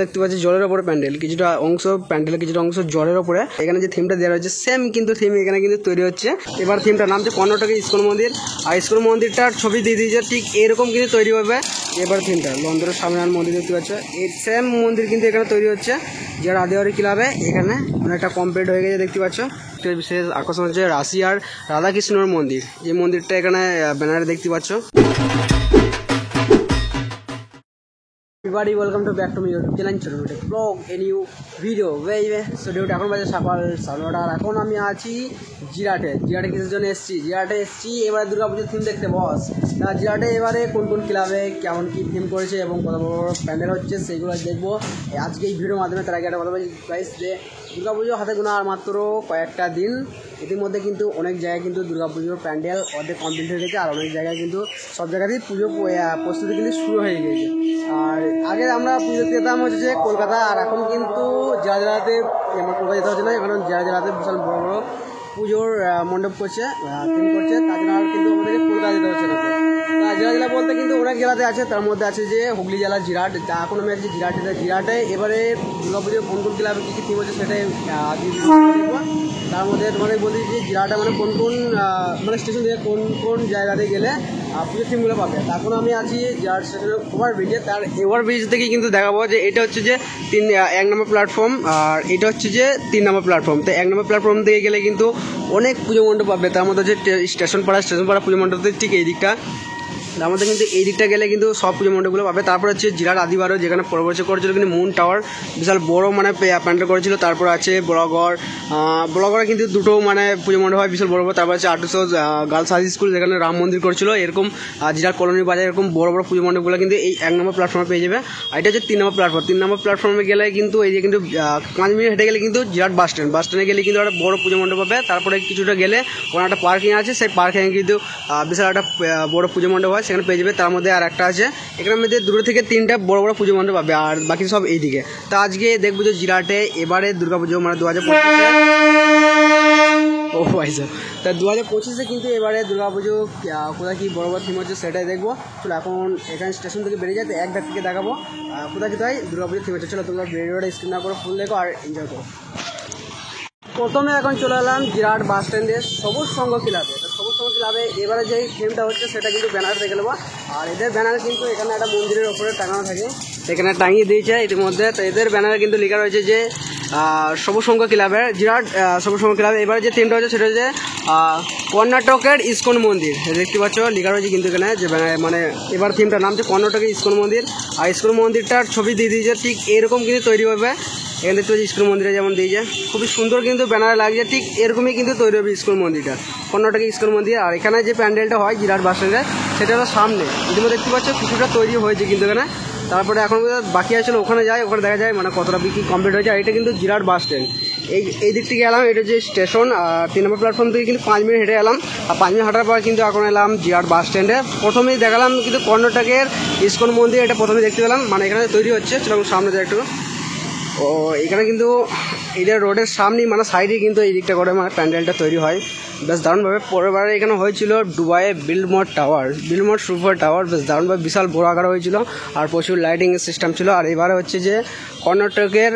দেখতে পাচ্ছি জলের উপরে প্যান্ডেল, কিছুটা অংশ প্যান্ডেলের কিছুটা অংশ জলের উপরে। এখানে যে থিমটা দেওয়া রয়েছে সেম কিন্তু থিম এখানে কিন্তু তৈরি হচ্ছে। এবার থিমটার নাম হচ্ছে কর্ণাটকের ইস্কন মন্দির, আর ইস্কন মন্দিরটার ছবি দিয়ে দিয়েছে ঠিক এরকম কিন্তু তৈরি হবে। এবার থিমটা লন্ডনের সামনে আর মন্দির দেখতে পাচ্ছ, এই সেম মন্দির কিন্তু এখানে তৈরি হচ্ছে। যারা আদিবাড়ি ক্লাবে এখানে অনেকটা কমপ্লিট হয়ে গেছে দেখতে পাচ্ছ। বিশেষ আকর্ষণ হচ্ছে রাশিয়ার রাধাকৃষ্ণর মন্দির, এই মন্দিরটা এখানে ব্যানারে দেখতে পাচ্ছ। Everybody, welcome to back to my YouTube channel, ছোট্ট blog a new video so duty এখন বাজে সকাল 9:30 আর এখন আমি আছি জিরাটে কিসের জন্য এসেছি এবারে দুর্গাপুজোর থিম দেখতে বস। জিরাটে এবারে কোন কোন ক্লাবে কেমন কী থিম করেছে এবং কত বড় বড় প্যান্ডেল হচ্ছে সেইগুলো দেখবো আজকে এই ভিডিওর মাধ্যমে। তার আগে একটা কথা বলছি গাইস, যে দুর্গাপুজো হাতে গোনা আর মাত্র কয়েকটা দিন, ইতিমধ্যে কিন্তু অনেক জায়গায় কিন্তু দুর্গাপুজোর প্যান্ডেল অর্ধেক কমপ্লিট হয়ে গেছে, আর অনেক জায়গায় কিন্তু সব জায়গাতেই পুজো প্রস্তুতি কিন্তু শুরু হয়ে গেছে। আর আগে আমরা পুজো যেতাম হচ্ছে কলকাতা, আর এখন কিন্তু জেলাতে আমার কলকাতা যেতে হচ্ছে না, এখন জেলাতে বিশাল বড় বড় পুজোর মণ্ডপ করছে, থিম করছে, তার জন্য আর কিন্তু আমাদেরকে কলকাতা যেতে হচ্ছে না। জেলা বলতে কিন্তু অনেক জেলাতে আছে, তার মধ্যে আছে যে হুগলি জেলার জিরাট, যা এখন আমি আছি জিরাটে। এবারে দুর্গাপুজোর কোন কোন ক্লাবে কী কী থিম হচ্ছে সেটাই তার মধ্যে তোমাদের বলছি যে জিরাটে মানে কোন কোন মানে স্টেশন থেকে কোন কোন জায়গাতে গেলে পুজোর থিমগুলো পাবে। এখন আমি আছি জিরাট স্টেশনের ওভারব্রিজে, তার ওভারব্রিজ থেকে কিন্তু দেখাবো যে এটা হচ্ছে যে 1 নম্বর প্ল্যাটফর্ম, আর এটা হচ্ছে যে 3 নম্বর প্ল্যাটফর্ম। তো 1 নম্বর প্ল্যাটফর্ম থেকে গেলে কিন্তু অনেক পুজো মণ্ডপ পাবে, তার মধ্যে হচ্ছে স্টেশন পাড়া পুজো মণ্ডপ ঠিক এই দিকটা। আমাদের কিন্তু এই দিকটা গেলে কিন্তু সব পুজো মণ্ডপগুলো পাবে। তারপর হচ্ছে জিরাট আদিবারও, যেখানে পরের বছর করেছিল কিন্তু মুন টাওয়ার, বিশাল বড় মানে প্যান্ডেল করেছিল। তারপর আছে বড়গড়ে কিন্তু দুটো মানে পুজো মণ্ডপ হয় বিশাল বড় বড়। তারপর আছে 800 গার্লস হাই স্কুল, যেখানে রাম মন্দির করেছিল। এরকম জিরাট কলোনি বাজার এরকম বড় বড় পুজো মণ্ডপগুলো কিন্তু এই 1 নম্বর প্ল্যাটফর্মে পেয়ে যাবে। আর এটা হচ্ছে 3 নম্বর প্ল্যাটফর্ম। 3 নম্বর প্ল্যাটফর্মে গেলে কিন্তু এই যে কিন্তু 5 মিনিট হেঁটে গেলে কিন্তু জিরাট বাস স্ট্যান্ডে গেলে কিন্তু একটা বড় পুজো মণ্ডপ পাবে। তারপরে কিছুটা গেলে কোনো একটা পার্কিং আছে, সেই পার্কিংয়ে কিন্তু বিশাল একটা বড় পুজো মণ্ডপ হয়, সেখানে পেয়ে যাবে। তার মধ্যে আর একটা আছে, এখানের মধ্যে 2 থেকে 3টা বড় বড় পুজো মণ্ডপ পাবে, আর বাকি সব এইদিকে। তো আজকে দেখবো যে জিরাটে এবারে দুর্গাপুজো মানে 2025 তা 2025 কিন্তু এবারে দুর্গাপুজো কোথায় কী বড় বড় থিম হচ্ছে সেটাই দেখবো। চলো এখন এখানে স্টেশন থেকে বেরিয়ে যায়, তো এক ধার থেকে দেখাবো কোথায় কোথায় দুর্গাপুজো থিম হচ্ছে। চলো তোমরা ভিডিওটা স্ক্রিন না করে ফুল দেখো আর এনজয় করো। প্রথমে এখন চলে এলাম জিরাট বাস স্ট্যান্ডে সবুজ সংঘ ক্লাবে। সবুজ সংঘ ক্লাবে এবারে যে থিমটা হচ্ছে সেটা কিন্তু ব্যানার দেখে নেবো। আর এদের ব্যানার কিন্তু এখানে একটা মন্দিরের ওপরে টাঙানো থাকে, এখানে টাঙিয়ে দিয়েছে ইতিমধ্যে। তো এদের ব্যানারে কিন্তু লেখা রয়েছে যে সবুজ সংঘ ক্লাবের জিরাট সবুজ সংঘ ক্লাবে এবারে যে থিমটা হচ্ছে সেটা হচ্ছে কর্ণাটকের ইস্কন মন্দির। দেখতে পাচ্ছ লেখা রয়েছে কিন্তু এখানে যে মানে এবার থিমটার নাম হচ্ছে কর্ণাটকের ইস্কন মন্দির, আর ইস্কন মন্দিরটার ছবি দিয়ে দিয়েছে ঠিক এরকম কিন্তু তৈরি হবে। এখানে দেখতে পাচ্ছি ইস্কন মন্দিরে যেমন দিয়েছে, খুবই সুন্দর কিন্তু ব্যানারে লাগছে, ঠিক এরকমই কিন্তু তৈরি হবে ইস্কন মন্দিরটা, কর্ণাটকের ইস্কন মন্দির। আর এখানে যে প্যান্ডেলটা হয় জিরাট বাস স্ট্যান্ডে সেটা হলো সামনে, ইতিমধ্যে দেখতে পাচ্ছ কিছুটা তৈরি হয়েছে কিন্তু এখানে। তারপরে এখন বাকি আছে ওখানে যায়, ওখানে দেখা যায় মানে কতটা বিক্রি কমপ্লিট হয়েছে। আর এটা কিন্তু জিরাট বাস স্ট্যান্ড, এই দিক থেকে এলাম, এটা যে স্টেশন। আর 3 নম্বর প্ল্যাটফর্ম থেকে কিন্তু 5 মিনিট হেঁটে এলাম, আর 5 মিনিট হাঁটার পর কিন্তু এখন এলাম জিরাট বাস স্ট্যান্ডে। প্রথমেই দেখালাম কিন্তু কর্ণাটকের ইস্কন মন্দির, এটা প্রথমে দেখতে পেলাম, মানে এখানে তৈরি হচ্ছে। চলো সামনে যায় একটু। ও এখানে কিন্তু এটা রোডের সামনেই মানে সাইডে কিন্তু এই দিকটা করে মানে প্যান্ডেলটা তৈরি হয় বেশ দারুণভাবে। পরেরবারে এখানে হয়েছিল দুবাইয়ে বিলমোর সুপার টাওয়ার, বেশ দারুণভাবে বিশাল বড় আকার হয়েছিল, আর প্রচুর লাইটিংয়ের সিস্টেম ছিল। আর এবারে হচ্ছে যে কর্ণাটকের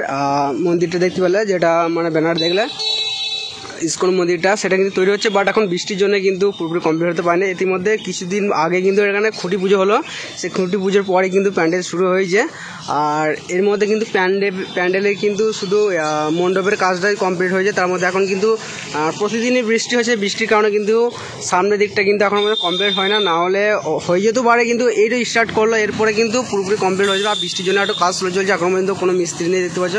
মন্দিরটা দেখতে পেলে, যেটা মানে ব্যানার দেখলে ইস্কন মন্দিরটা, সেটা কিন্তু তৈরি হচ্ছে, বাট এখন বৃষ্টির জন্য কিন্তু পুরোপুরি কমপ্লিট হতে পারেনি। ইতিমধ্যে কিছুদিন আগে কিন্তু এখানে খুঁটি পুজো হলো, সেই খুঁটি পুজোর পরে কিন্তু প্যান্ডেল শুরু হয়েছে। আর এর মধ্যে কিন্তু প্যান্ডেলের কিন্তু শুধু মণ্ডপের কাজটাই কমপ্লিট হয়েছে। তার মধ্যে এখন কিন্তু প্রতিদিনই বৃষ্টি হচ্ছে, বৃষ্টির কারণে কিন্তু সামনের দিকটা কিন্তু এখন আমাদের কমপ্লিট হয় না, হলে হয়ে যেতে পারে, কিন্তু এইটা স্টার্ট করলো, এরপরে কিন্তু পুরোপুরি কমপ্লিট হয়ে যাবে। আর বৃষ্টির জন্য একটু কাজ চলছে, এখন পর্যন্ত কোনো মিস্ত্রি নেই দেখতে পাচ্ছ,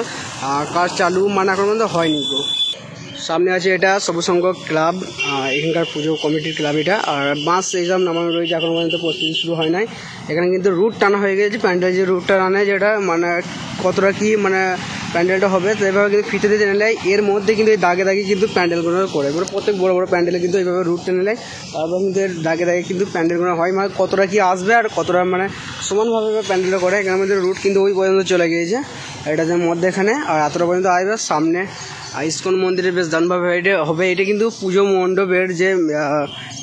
আর কাজ চালু মানে এখন পর্যন্ত হয়নি। সামনে আছে এটা সবুজ সংঘ ক্লাব, এখানকার পুজো কমিটির ক্লাব এটা। আর বাস এক্সাম নামানো রয়েছে, এখন পর্যন্ত প্রস্তুতি শুরু হয় নাই। এখানে কিন্তু রুট টানা হয়ে গেছে, প্যান্ডেল যে রুটটা টানে, যেটা মানে কতটা কি মানে প্যান্ডেলটা হবে, তো এভাবে কিন্তু ফিতে দিয়ে টেনে নেয়। এর মধ্যে কিন্তু এই দাগে দাগে কিন্তু প্যান্ডেলগুলো করে, মানে প্রত্যেক বড় বড় প্যান্ডেলে কিন্তু এইভাবে রুট টেনে নেয়, তারপর কিন্তু এর দাগে দাগে কিন্তু প্যান্ডেলগুলো হয়, মানে কতটা কি আসবে আর কতটা মানে সমানভাবে প্যান্ডেলটা করে। এখানের মধ্যে রুট কিন্তু ওই পর্যন্ত চলে গিয়েছে, এটা যে মধ্যে এখানে, আর এতটা পর্যন্ত আসবে সামনে ইস্কন মন্দিরে বেশ দারুণভাবে এটা হবে। এটা কিন্তু পুজো মণ্ডপের যে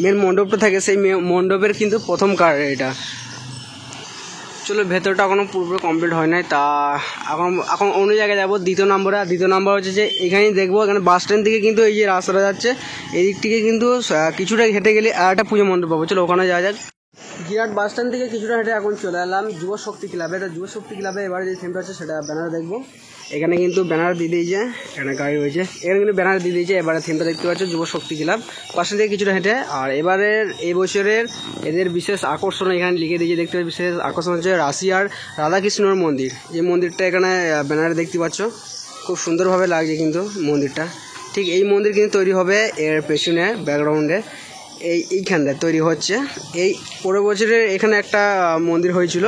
মেন মণ্ডপটা থাকে, সেই মণ্ডপের কিন্তু প্রথম কার এটা। চলো ভেতরটা এখনও পুরোপুরি কমপ্লিট হয় নাই, তা এখন অন্য জায়গায় যাবো দ্বিতীয় নম্বরে। আর দ্বিতীয় নম্বর হচ্ছে যে এখানেই দেখবো, এখানে বাস স্ট্যান্ড থেকে কিন্তু এই যে রাস্তাটা যাচ্ছে এই দিক থেকে কিন্তু কিছুটা হেঁটে গেলে আর একটা পুজো মণ্ডপ পাবো। চলো ওখানে যাওয়া যাক। জিরাট বাস স্ট্যান্ড থেকে কিছুটা হেঁটে এখন চলে এলাম যুব শক্তি ক্লাবে। তো যুব শক্তি ক্লাবে এবারে যে থিমটা হচ্ছে সেটা ব্যানার দেখবো। এখানে কিন্তু ব্যানার দিয়ে দিয়েছে, এখানে গাড়ি রয়েছে, এখানে কিন্তু ব্যানার দিয়ে দিয়েছে। এবারে থিমটা দেখতে পাচ্ছ যুব শক্তি ক্লাব বাস স্ট্যান্ড থেকে কিছুটা হেঁটে। আর এবারের এই বছরের এদের বিশেষ আকর্ষণ এখানে লিখে দিয়েছে, দেখতে পাচ্ছি বিশেষ আকর্ষণ হচ্ছে রাশিয়ার রাধাকৃষ্ণর মন্দির। এই মন্দিরটা এখানে ব্যানারে দেখতে পাচ্ছ, খুব সুন্দরভাবে লাগছে কিন্তু মন্দিরটা। ঠিক এই মন্দির কিন্তু তৈরি হবে এর পেছনে ব্যাকগ্রাউন্ডে এইখানটায় তৈরি হচ্ছে। এই পরের বছরের এখানে একটা মন্দির হয়েছিল,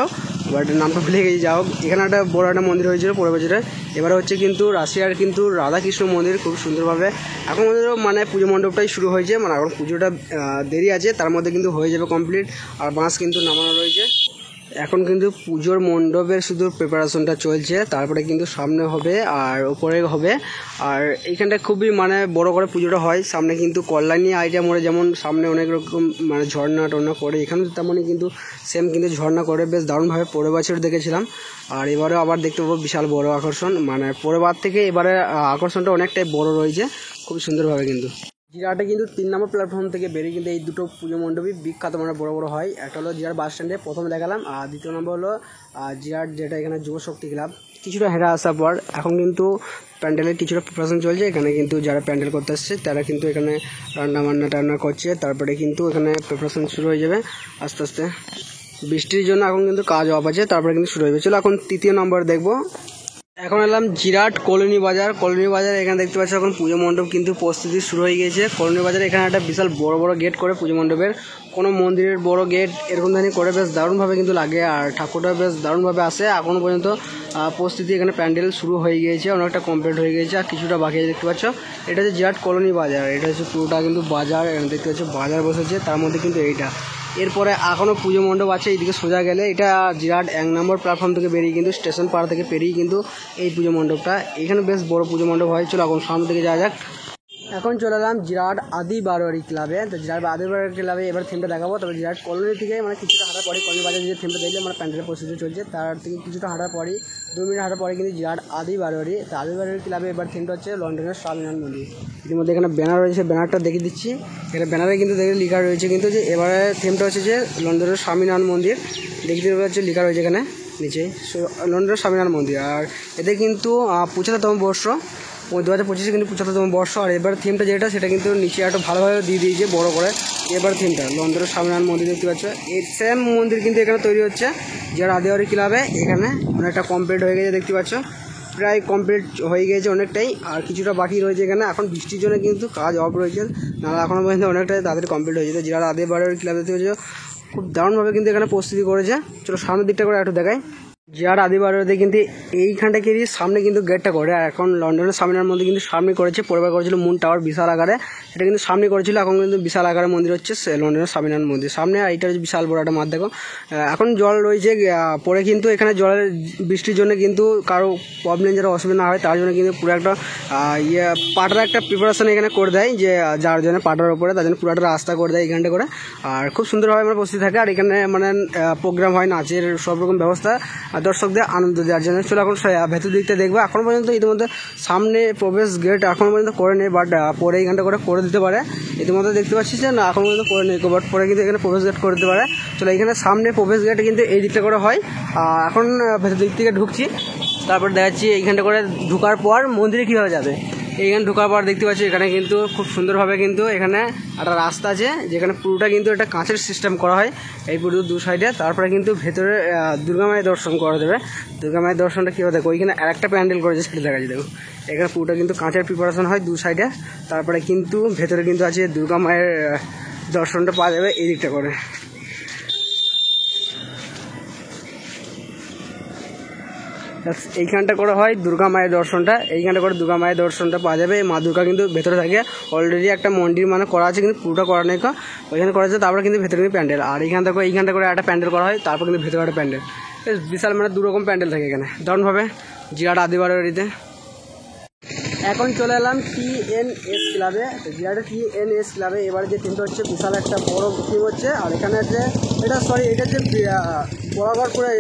বাট নামটা ভুলে গেছি। যা হোক এখানে একটা বড় একটা মন্দির হয়েছিল পরের বছরে। এবারে হচ্ছে কিন্তু রাশিয়ার কিন্তু রাধাকৃষ্ণ মন্দির খুব সুন্দরভাবে এখন মানে পুজো মণ্ডপটাই শুরু হয়েছে, মানে এখন পুজোটা দেরি আছে, তার মধ্যে কিন্তু হয়ে যাবে কমপ্লিট। আর বাঁশ কিন্তু নামানো রয়েছে। এখন কিন্তু পুজোর মণ্ডপের শুধু প্রিপারেশনটা চলছে, তারপরে কিন্তু সামনে হবে আর ওপরে হবে। আর এইখানটা খুবই মানে বড় করে পুজোটা হয়। সামনে কিন্তু কল্যাণী আইডিয়া মোড়ে যেমন সামনে অনেক রকম মানে ঝর্ণা টর্ণা করে, এখানে তেমনই কিন্তু সেম কিন্তু ঝর্ণা করে বেশ দারুণভাবে পরের বছর দেখেছিলাম। আর এবারেও আবার দেখতে পাবো বিশাল বড় আকর্ষণ, মানে পরের বার থেকে এবারে আকর্ষণটা অনেকটাই বড় রয়েছে, খুব সুন্দরভাবে কিন্তু। জিরাটে কিন্তু 3 নম্বর প্ল্যাটফর্ম থেকে বেরিয়ে কিন্তু এই দুটো পুজো মণ্ডপই বিখ্যাত, মানে বড় বড় হয়। একটা হলো জিরাট বাস স্ট্যান্ডে প্রথমে দেখালাম, আর দ্বিতীয় নম্বর হলো জিরাট যেটা এখানে যুব শক্তি ক্লাব। কিছুটা হেঁটে আসার পর এখন কিন্তু প্যান্ডেলের কিছুটা প্রিপারেশন চলছে। এখানে কিন্তু যারা প্যান্ডেল করতে আসছে তারা কিন্তু এখানে রান্না করছে, তারপরে কিন্তু এখানে প্রিপারেশন শুরু হয়ে যাবে আস্তে আস্তে। বৃষ্টির জন্য এখন কিন্তু কাজ অফ আছে, তারপরে কিন্তু শুরু হবে। চলো এখন তৃতীয় নম্বর দেখবো। এখন এলাম জিরাট কলোনি বাজার। কলোনি বাজার এখানে দেখতে পাচ্ছ এখন পুজো মণ্ডপ কিন্তু প্রস্তুতি শুরু হয়ে গিয়েছে। কলোনি বাজারে এখানে একটা বিশাল বড় বড় গেট করে পুজো মণ্ডপের, কোনো মন্দিরের বড় গেট এরকম ধরনের করে বেশ দারুণভাবে কিন্তু লাগে। আর ঠাকুরটা বেশ দারুণভাবে আসে। এখনও পর্যন্ত প্রস্তুতি এখানে প্যান্ডেল শুরু হয়ে গিয়েছে, অনেকটা কমপ্লিট হয়ে গিয়েছে, আর কিছুটা বাকি আছে। দেখতে পাচ্ছ এটা হচ্ছে জিরাট কলোনি বাজার, এটা হচ্ছে পুরোটা কিন্তু বাজার। এখানে দেখতে পাচ্ছ বাজার বসেছে, তার মধ্যে কিন্তু এইটা। এরপরে এখনও পুজো মণ্ডপ আছে এইদিকে সোজা গেলে। এটা জিরাট 1 নম্বর প্ল্যাটফর্ম থেকে বেরিয়ে কিন্তু স্টেশন পাড়া থেকে পেরিয়ে কিন্তু এই পুজো মণ্ডপটা। এখানে বেশ বড় পুজো মণ্ডপ হয়। চলো এখন সামনে থেকে যাওয়া যাক। এখন চলে এলাম জিরাট আদি বারোয়ারি ক্লাবে। তো জিরাট আদি বারোয়ারি ক্লাবে এবার থিমটা দেখাবো। তবে জিরাট কলোনি থেকে মানে কিছুটা হাঁটার পরে কলোনি বাজারে যে থিমটা দেখলে মানে প্যান্ডেলের প্রস্তুতি চলছে, তার থেকে কিছুটা হাঁটার পরই 2 মিনিট হাঁটার পরে কিন্তু জিরাট আদি বারোয়ারি। তো আদি বারোয়ারি ক্লাবে এবার থিমটা হচ্ছে লন্ডনের স্বামীনারায়ণ মন্দির। ইতিমধ্যে এখানে ব্যানার রয়েছে, ব্যানারটা দেখিয়ে দিচ্ছি। এখানে ব্যানারে কিন্তু দেখে লেখা রয়েছে কিন্তু যে এবারে থিমটা হচ্ছে যে লন্ডনের স্বামীনারায়ণ মন্দির। দেখতে পাচ্ছি লেখা রয়েছে এখানে নিচে লন্ডনের স্বামীনারায়ণ মন্দির। আর এদের কিন্তু 75তম বর্ষ, 2025 কিন্তু 75তম বর্ষ। আর এবার থিমটা যেটা সেটা কিন্তু নিচে একটা ভালোভাবে দিয়ে দিয়েছে বড় করে। এবার থিমটা লন্ডনের স্বামীনারায়ণ মন্দির দেখতে পাচ্ছ। এই সেম মন্দির কিন্তু এখানে তৈরি হচ্ছে যারা আদিবাড়ি ক্লাবে। এখানে অনেকটা কমপ্লিট হয়ে গেছে, দেখতে পাচ্ছ প্রায় কমপ্লিট হয়ে গেছে অনেকটাই, আর কিছুটা বাকি রয়েছে এখানে। এখন বৃষ্টির জন্য কিন্তু কাজ অফ রয়েছে, নাহলে এখনও পর্যন্ত অনেকটাই তাড়াতাড়ি কমপ্লিট হয়ে যেত। যারা আদিবাড়ি ক্লাবে দেখতে পাচ্ছ খুব দারুণভাবে কিন্তু এখানে প্রস্তুতি করেছে। চলো সামনের দিকটা করে একটু দেখাই। জিরাট আদি বারোয়ারিতে কিন্তু এইখানটাকে সামনে কিন্তু গেটটা করে। আর এখন লন্ডনের স্বামীনারায়ণ মন্দির কিন্তু সামনে করেছে, পরিবার করেছিল মুন টাওয়ার বিশাল আকারে, সেটা কিন্তু সামনে করেছিল। এখন কিন্তু বিশাল আকারের মন্দির হচ্ছে লন্ডনের স্বামীনারায়ণ মন্দির সামনে। আর এইটা হচ্ছে বিশাল বড় একটা মাঠ। দেখো এখন জল রয়েছে পরে, কিন্তু এখানে জলের বৃষ্টির জন্য কিন্তু কারো প্রবলেম যেটা অসুবিধা না হয় তার জন্য কিন্তু পুরো একটা পাটার একটা প্রিপারেশন এখানে করে দেয়, যে যার জন্য পাটার ওপরে তার জন্য পুরো একটা রাস্তা করে দেয় এখানটা করে। আর খুব সুন্দরভাবে আমরা প্রস্তুতি থাকে। আর এখানে মানে প্রোগ্রাম হয়, নাচের সব রকম ব্যবস্থা দর্শকদের আনন্দ দেওয়ার জন্য। চলো এখন ভেতর দিকটা দেখবো। এখনও পর্যন্ত ইতিমধ্যে সামনে প্রবেশ গেট এখনও পর্যন্ত করে নেই, বাট পরে এইখানটা করে দিতে পারে। ইতিমধ্যে দেখতে পাচ্ছি যে না এখনও পর্যন্ত করে নেই, বাট পরে কিন্তু এখানে প্রবেশ গেট করে দিতে পারে। চলো এখানে সামনে প্রবেশ গেট কিন্তু এই দিকটা করে হয়। এখন ভেতর দিক থেকে ঢুকছি, তারপর দেখাচ্ছি এইখানটা করে ঢুকার পর মন্দিরে কীভাবে যাবে। এইখানে ঢোকার পর দেখতে পাচ্ছি এখানে কিন্তু খুব সুন্দরভাবে কিন্তু এখানে একটা রাস্তা আছে, যেখানে পুরোটা কিন্তু একটা কাঁচের সিস্টেম করা হয় এই পুরো 2 সাইডে। তারপরে কিন্তু ভেতরে দুর্গা মায়ের দর্শন করা দেবে। দুর্গা মায়ের দর্শনটা কীভাবে দেখো, ওইখানে আরেকটা প্যান্ডেল করেছে সেটা দেখা যায়। দেখো এখানে পুরোটা কিন্তু কাঁচের প্রিপারেশন হয় 2 সাইডে। তারপরে কিন্তু ভেতরে কিন্তু আছে দুর্গা মায়ের দর্শনটা পাওয়া যাবে এই দিকটা করে। এইখানটা করে হয় দুর্গা মায়ের দর্শনটা, এইখানটা করে দুর্গা মায়ের দর্শনটা পাওয়া যাবে। মা দুর্গা কিন্তু ভেতরে থাকে, অলরেডি একটা মন্দির মানে করা আছে, কিন্তু পুরোটা করা নেই, ওইখানে করা আছে। তারপরে কিন্তু ভেতরে কিন্তু প্যান্ডেল, আর এইখানটা করে একটা প্যান্ডেল করা হয়, তারপর কিন্তু ভেতরে একটা প্যান্ডেল। বিশাল মানে 2 রকম প্যান্ডেল থাকে এখানে দারুণভাবে জিরাট আদি বারোয়ারিতে। এখন চলে এলাম TNS ক্লাবে। জিরাটে TNS ক্লাবে এবারে যে টিমটা হচ্ছে বিশাল একটা বড় টিম হচ্ছে। আর এখানে যে এটা যে বরাবর করে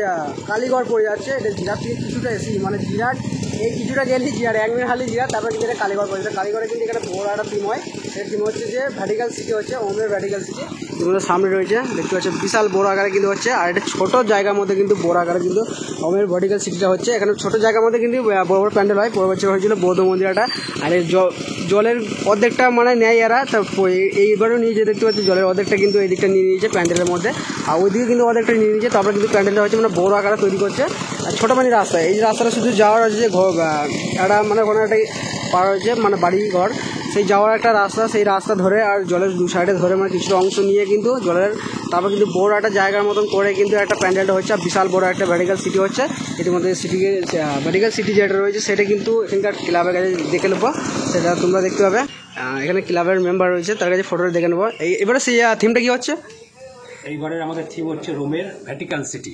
কালীগড় পড়ে যাচ্ছে, এটা জিরাট থেকে কিছুটা এসি মানে জিরাট এই কিছুটা গেলেই জিরাট 1 মিনিট হালি জিরাট, তারপর কিন্তু এটা কালীগড় পড়ে যাচ্ছে। কালীগড়ে কিন্তু এখানে বড় একটা টিম হয়, সেই টিম হচ্ছে যে ভ্যাটিক্যাল সিটি হচ্ছে, ওমের ভ্যাটিক্যাল সিটি যেগুলো সামনে রয়েছে দেখতে পাচ্ছি বিশাল বড় আকারে কিন্তু হচ্ছে। আর এটা ছোটো জায়গার মধ্যে কিন্তু বড় আকারে কিন্তু ওমের ভ্যাটিক্যাল সিটিটা হচ্ছে। এখানে ছোটো জায়গার মধ্যে কিন্তু বড় বড় প্যান্ডেল হয়। পরের বছর হয়েছিল বৌদ্ধ মন্দিরটা, আর এই জলের অর্ধেকটা মানে নেয় এরা, তারপর এইবারও নিয়ে যেতে দেখতে পাচ্ছি জলের অর্ধেকটা কিন্তু এই দিকটা নিয়ে নিয়েছে প্যান্ডেলের মধ্যে, আর ওইদিকে কিন্তু অর্ধেকটা নিয়ে নিয়েছে। তারপরে কিন্তু প্যান্ডেলটা হচ্ছে মানে বড় আকারে তৈরি করছে। আর ছোটো মানে রাস্তা, এই রাস্তাটা শুধু যাওয়ার আছে যে একটা মানে কোনো একটা পার হয়েছে মানে বাড়ি ঘর, সেই যাওয়ার একটা রাস্তা, সেই রাস্তা ধরে আর জলের দু সাইডে ধরে মানে কিছুটা অংশ নিয়ে কিন্তু জলের তারপর কিন্তু বড় একটা জায়গার মতন করে কিন্তু একটা প্যান্ডেলটা হচ্ছে। আর বিশাল বড় একটা ভ্যাটিক্যাল সিটি হচ্ছে। ইতিমধ্যে ভ্যাটিক্যাল সিটি যেটা রয়েছে সেটা কিন্তু এখানকার ক্লাবের কাছে দেখে নেবো, সেটা তোমরা দেখতে পাবে। এখানে ক্লাবের মেম্বার রয়েছে, তার কাছে ফটোটা দেখে নেবো। এবারে সেই থিমটা কী হচ্ছে? এইবারের আমাদের থিম হচ্ছে রোমের ভ্যাটিক্যাল সিটি।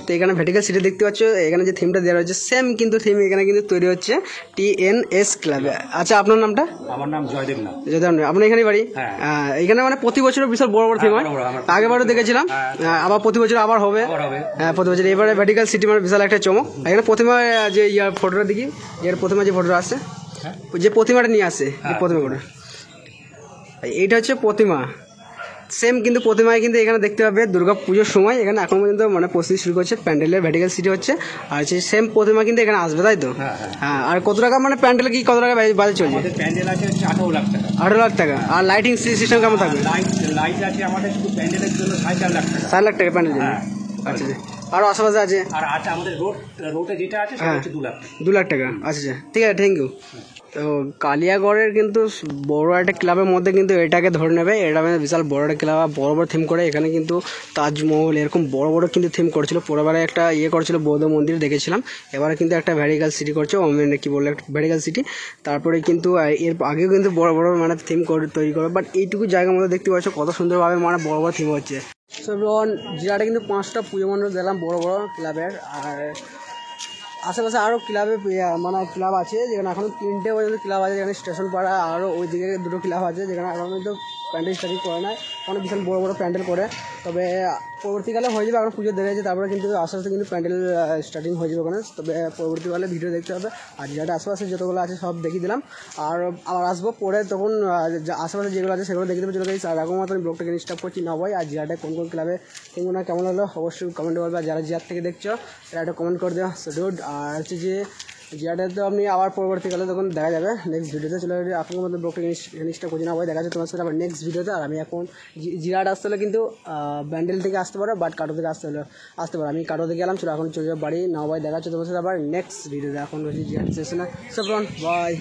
তো এখানে ভ্যাটিক্যাল সিটি দেখতে পাচ্ছ, এখানে যে থিমটা দেওয়া রয়েছে সেম কিন্তু থিম এখানে কিন্তু তৈরি হচ্ছে TNS ক্লাবে। আচ্ছা, আপনার নামটা? আমার নাম জয়দেব নাথ। আপনার এখানে বাড়ি? এখানে মানে প্রতি বছর বিশাল বড় বড় থিম হয়, আগেবারও দেখেছিলাম, আবার প্রতি বছর আবার হবে। হ্যাঁ, প্রতি বছর। এবারে ভ্যাটিক্যাল সিটি মানে বিশাল একটা চমক। এখানে প্রতিমা যে ফটোটা দেখি, প্রতিমা যে ফটোটা আসছে, যে প্রতিমাটা নিয়ে আসে, প্রতিমাটা এইটা হচ্ছে প্রতিমা সেম কিন্তু প্রতিমায় কিন্তু এখানে দেখতে পাবে দুর্গা পুজোর সময় এখানে এখন পর্যন্ত মানে প্রস্তুতি শুরু করছে প্যান্ডেলের ভ্যাটিক্যাল সিটি হচ্ছে। আর সেই সেম প্রতিমা কিন্তু এখানে আসবে, তাই তো? হ্যাঁ। আর কত টাকা মানে প্যান্ডেল কি কত টাকা বাজে চলছে? প্যান্ডেল আছে 18 লাখ টাকা। 18 লাখ টাকা। আর লাইটিং সিস্টেম কেমন থাকবে? লাইট আছে আমাদের শুধু প্যান্ডেলের জন্য 4.5 লাখ টাকা। 4 লাখ টাকা প্যান্ডেল জন্য। আচ্ছা, আরও আশেপাশে আছে? আর আছে আমাদের রোডে যেটা আছে সেটা হচ্ছে 2 লাখ টাকা। 2 লাখ টাকা। আচ্ছা, ঠিক আছে, থ্যাংক ইউ। তো কালিয়াগড়ের কিন্তু বড় একটা ক্লাবের মধ্যে কিন্তু এটাকে ধরে নেবে, এটা মানে বিশাল বড় একটা ক্লাব, বড় বড় থিম করে। এখানে কিন্তু তাজমহল এরকম বড় বড় কিন্তু থিম করছিল। পরেরবারে একটা করছিল বৌদ্ধ মন্দির দেখেছিলাম, এবারে কিন্তু একটা ভ্যাটিক্যাল সিটি করছে, ওমেন কি বললো একটা ভ্যাটিক্যাল সিটি। তারপরে কিন্তু এর আগেও কিন্তু বড় বড় মানে থিম তৈরি করে, বাট এইটুকু জায়গার মধ্যে দেখতে পাচ্ছ কত সুন্দরভাবে মানে বড় বড় থিম হচ্ছে। সব জিরাটে কিন্তু 5টা পুজো মণ্ডপ দেখলাম বড় বড় ক্লাবের। আর আশেপাশে আরও ক্লাবে মানে ক্লাব আছে, যেখানে এখনও 3টে পর্যন্ত ক্লাব আছে, যেখানে স্টেশন পাড়া আরও ওইদিকে 2টো ক্লাব আছে, যেখানে এখন কিন্তু প্যান্ডেল স্টার্টিং করে না, অনেক বিশাল বড় বড় প্যান্ডেল করে। তবে পরবর্তীকালে হয়ে যাবে, এখন পুজো দেখেছে, তারপরে কিন্তু আস্তে আস্তে কিন্তু প্যান্ডেল স্টার্টিং হয়ে যাবে ওখানে। তবে পরবর্তীকালে ভিডিও দেখতে হবে। আর যেটা আশেপাশে যতগুলো আছে সব দেখিয়ে দিলাম, আর আবার আসবো পরে, তখন আশেপাশে যেগুলো আছে সেগুলো দেখে দেবো। চলে গেছি আর এখন মতো আমি ব্লগটাকে স্টার্ট করছি না ভাই। আর জিরাটে কোন কোন ক্লাবে কিংবা না কেমন হলো অবশ্যই কমেন্টে বলবে। আর যারা জিরাট থেকে দেখছো তারা একটা কমেন্ট করে দেওয়া ডুড। আর হচ্ছে যে জিরাটে তো আপনি আবার পরবর্তীকালে তখন দেখা যাবে নেক্সট ভিডিওতে। চলে যাবে এখন মতো ব্লগটাকে স্টার্ট করছি না ভাই, দেখা যাচ্ছে তোমার সাথে আবার নেক্সট ভিডিওতে। আর আমি এখন জিরাট আসতে হলে কিন্তু ব্যান্ডেল থেকে আসতে পারো, বাট কাটো থেকে আসতে পারো। আমি কাটো থেকে গেলাম, চলো এখন চলে যাবো বাড়ি না ভাই, দেখা যাচ্ছে তোমার সাথে আবার নেক্সট ভিডিওতে। এখন রয়েছে জিরাট স্টেশনে। সব বাই।